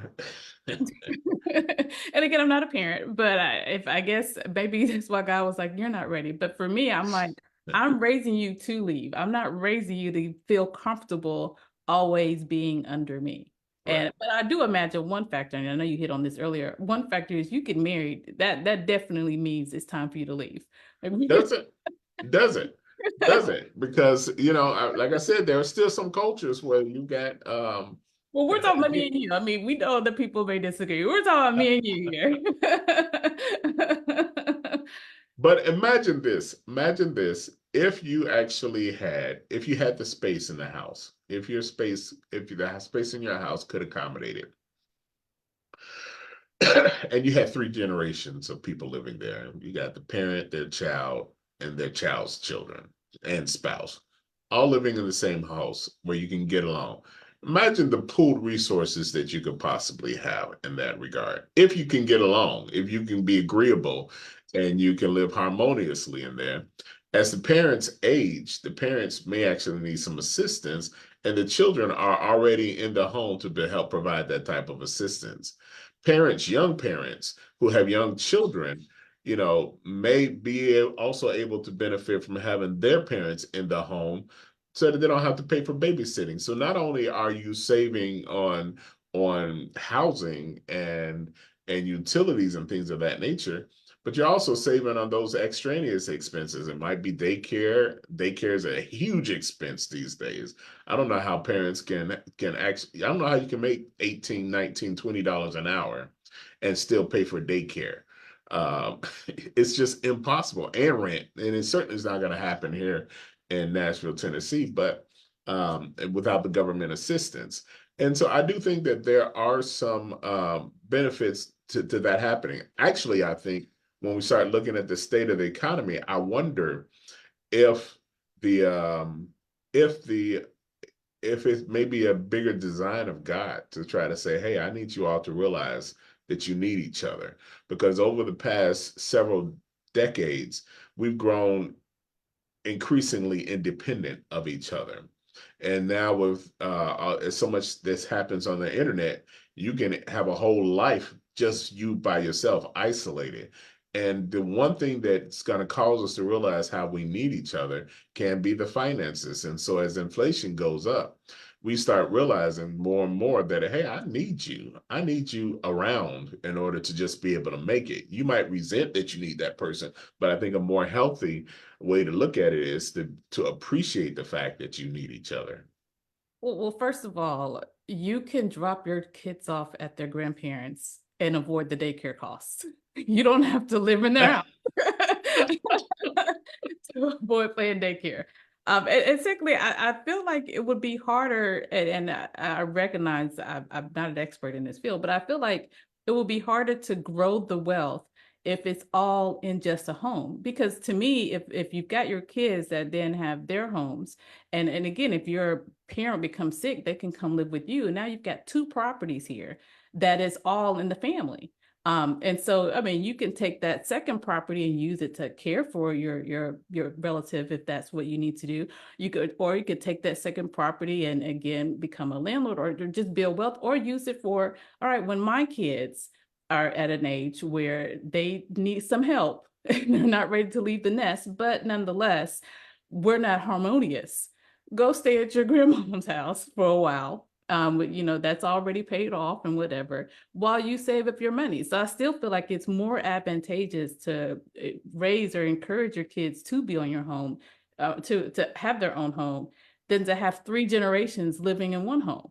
again, I'm not a parent, but if I guess maybe that's why God was like, you're not ready. But for me, I'm like, I'm raising you to leave. I'm not raising you to feel comfortable always being under me. right. But I do imagine one factor, and I know you hit on this earlier. One factor is you get married. That definitely means it's time for you to leave. Does it? Does it? Does it? Because like I said, there are still some cultures where you got Well, we're talking about me you- and you. I mean, we know that people may disagree. We're talking about me and you here. but imagine this. Imagine this. If you had the space in the house, if the space in your house could accommodate it, and you had three generations of people living there. You got the parent, their child, and their child's children and spouse, all living in the same house where you can get along. Imagine the pooled resources that you could possibly have in that regard. If you can get along, if you can be agreeable, and you can live harmoniously in there. As the parents age, the parents may actually need some assistance, and the children are already in the home to help provide that type of assistance. Young parents who have young children, may be also able to benefit from having their parents in the home so that they don't have to pay for babysitting. So not only are you saving on housing and utilities and things of that nature, but you're also saving on those extraneous expenses. It might be daycare. Daycare is a huge expense these days. I don't know how parents can actually, I don't know how you can make 18, 19, $20 an hour and still pay for daycare. Um, it's just impossible, and rent. And it certainly is not going to happen here in Nashville, Tennessee, but without the government assistance. And so I do think that there are some benefits to that happening. Actually, I think when we start looking at the state of the economy, I wonder if the if the if it may be a bigger design of God to try to say, hey, I need you all to realize that you need each other. Because over the past several decades, we've grown increasingly independent of each other. And now with so much this happens on the internet, you can have a whole life just you by yourself, isolated. And the one thing that's going to cause us to realize how we need each other can be the finances. And so as inflation goes up, we start realizing more and more that, hey, I need you. I need you around in order to just be able to make it. You might resent that you need that person, but I think a more healthy way to look at it is to appreciate the fact that you need each other. Well, first of all, you can drop your kids off at their grandparents and avoid the daycare costs. You don't have to live in their house to avoid playing daycare. And secondly, I feel like it would be harder, and I recognize I'm not an expert in this field, but I feel like it will be harder to grow the wealth if it's all in just a home. Because to me, if you've got your kids that then have their homes, and again, if your parent becomes sick, they can come live with you. And now you've got two properties here that is all in the family. And so, I mean, you can take that second property and use it to care for your relative if that's what you need to do. You could take that second property and again become a landlord or just build wealth or use it for, all right, when my kids are at an age where they need some help, they're not ready to leave the nest, but nonetheless, we're not harmonious. Go stay at your grandmom's house for a while. That's already paid off and whatever, while you save up your money. So I still feel like it's more advantageous to raise or encourage your kids to be on your home, to have their own home, than to have three generations living in one home.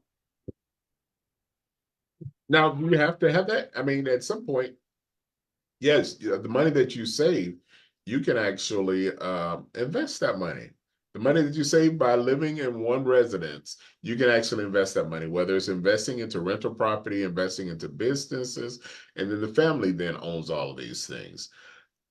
Now, you have to have that. I mean, at some point, Yes, yeah, the money that you save, you can actually invest that money. The money that you save by living in one residence, you can actually invest that money, whether it's investing into rental property, investing into businesses, and then the family then owns all of these things.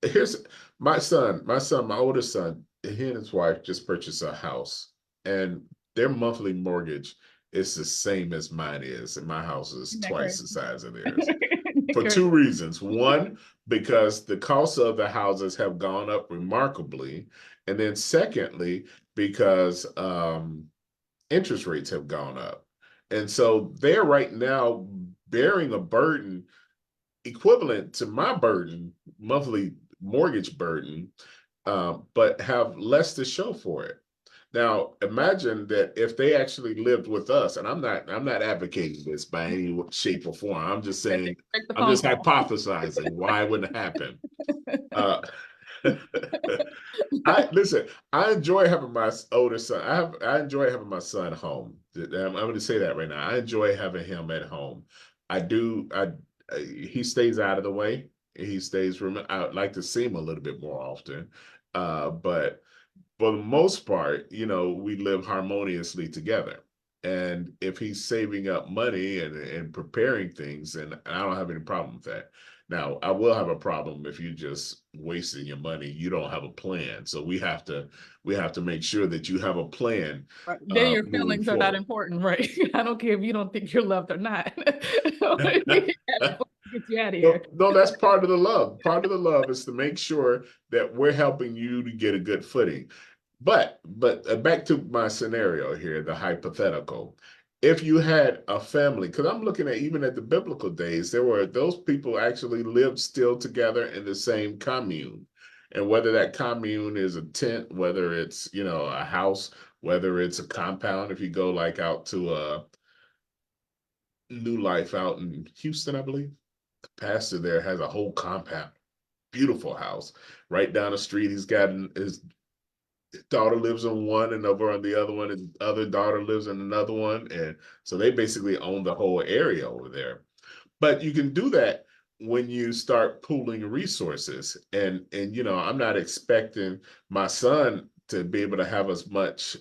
Here's my oldest son, he and his wife just purchased a house, and their monthly mortgage is the same as mine is, and my house is Isn't that twice crazy? the size of theirs Isn't that for crazy? two reasons. One, because the costs of the houses have gone up remarkably. And then secondly, because interest rates have gone up. And so they're right now bearing a burden equivalent to my burden, monthly mortgage burden, but have less to show for it. Now, imagine that if they actually lived with us, and I'm not advocating this by any shape or form. I'm just saying, Make the I'm phone just call. hypothesizing why it wouldn't happen. Uh, I listen. I enjoy having my older son. I enjoy having my son home. I'm going to say that right now. I enjoy having him at home. I do. He stays out of the way. He stays. I would like to see him a little bit more often, but for the most part, we live harmoniously together. And if he's saving up money and preparing things, and I don't have any problem with that. Now, I will have a problem if you just wasting your money. You don't have a plan. So we have to make sure that you have a plan Right. Then your moving feelings are not forward. important, right? I don't care if you don't think you're loved or not. Get you out of here. No, no, that's part of the love. Part of the love is to make sure that we're helping you to get a good footing. But back to my scenario here, the hypothetical. If you had a family, because I'm looking at even at the biblical days, there were those people actually lived still together in the same commune. And whether that commune is a tent, whether it's, a house, whether it's a compound, if you go like out to New Life out in Houston, I believe, the pastor there has a whole compound, beautiful house. Right down the street, he's got his daughter lives in one, and over on the other one, his other daughter lives in another one. And so they basically own the whole area over there. But you can do that when you start pooling resources. And I'm not expecting my son to be able to have as much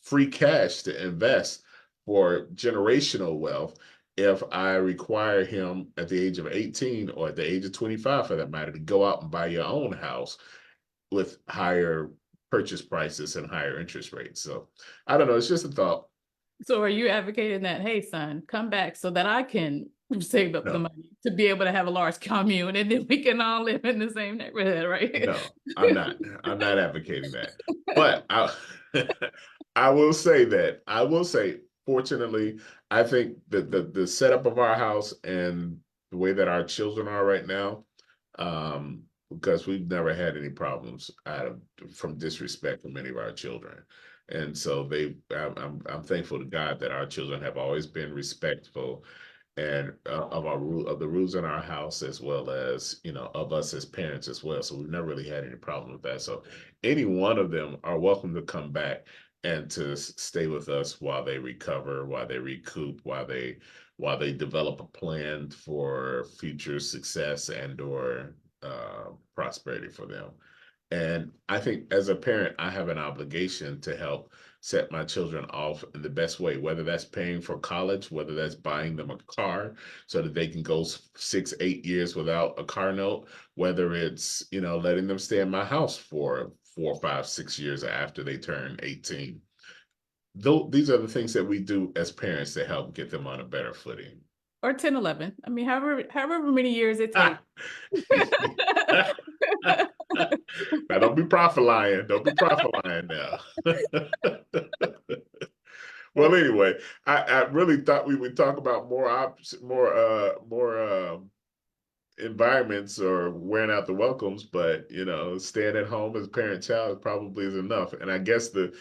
free cash to invest for generational wealth if I require him at the age of 18 or at the age of 25, for that matter, to go out and buy your own house with higher purchase prices and higher interest rates. So I don't know. It's just a thought. So are you advocating that, hey, son, come back so that I can save up the No, money to be able to have a large commune and then we can all live in the same neighborhood, right? no, I'm not. I'm not advocating that. But I will say that fortunately, I think that the setup of our house and the way that our children are right now, because we've never had any problems from disrespect from any of our children. And so I'm thankful to God that our children have always been respectful and of the rules in our house, as well as of us as parents as well. So we've never really had any problem with that. So any one of them are welcome to come back and to stay with us while they recover, while they recoup, while they develop a plan for future success and/or prosperity for them. And I think as a parent, I have an obligation to help set my children off in the best way, whether that's paying for college, whether that's buying them a car so that they can go 6, 8 years without a car note, whether it's, letting them stay in my house for 4, 5, 6 years after they turn 18. Though these are the things that we do as parents to help get them on a better footing. Or 10, 11. I mean, however many years it takes. Ah. Now don't be prophesying. Don't be prophesying now. Well, anyway, I really thought we would talk about more environments or wearing out the welcomes, but staying at home as parent child probably is enough. And I guess the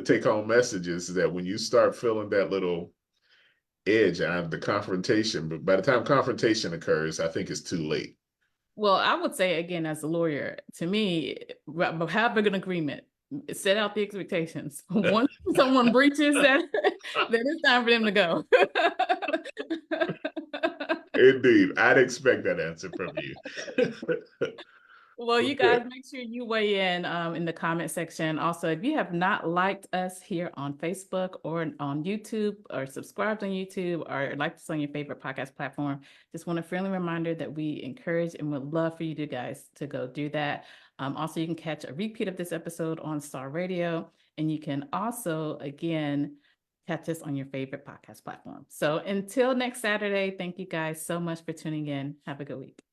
take home message is that when you start feeling that little edge on the confrontation, but by the time confrontation occurs, I think it's too late. Well, I would say again, as a lawyer, to me, have an agreement, set out the expectations. Once someone breaches that, then it's time for them to go. Indeed. I'd expect that answer from you. Well, you Okay. guys make sure you weigh in the comment section. Also, if you have not liked us here on Facebook or on YouTube or subscribed on YouTube or liked us on your favorite podcast platform, just want a friendly reminder that we encourage and would love for you guys to go do that. Also, you can catch a repeat of this episode on Star Radio, and you can also, again, catch us on your favorite podcast platform. So until next Saturday, thank you guys so much for tuning in. Have a good week.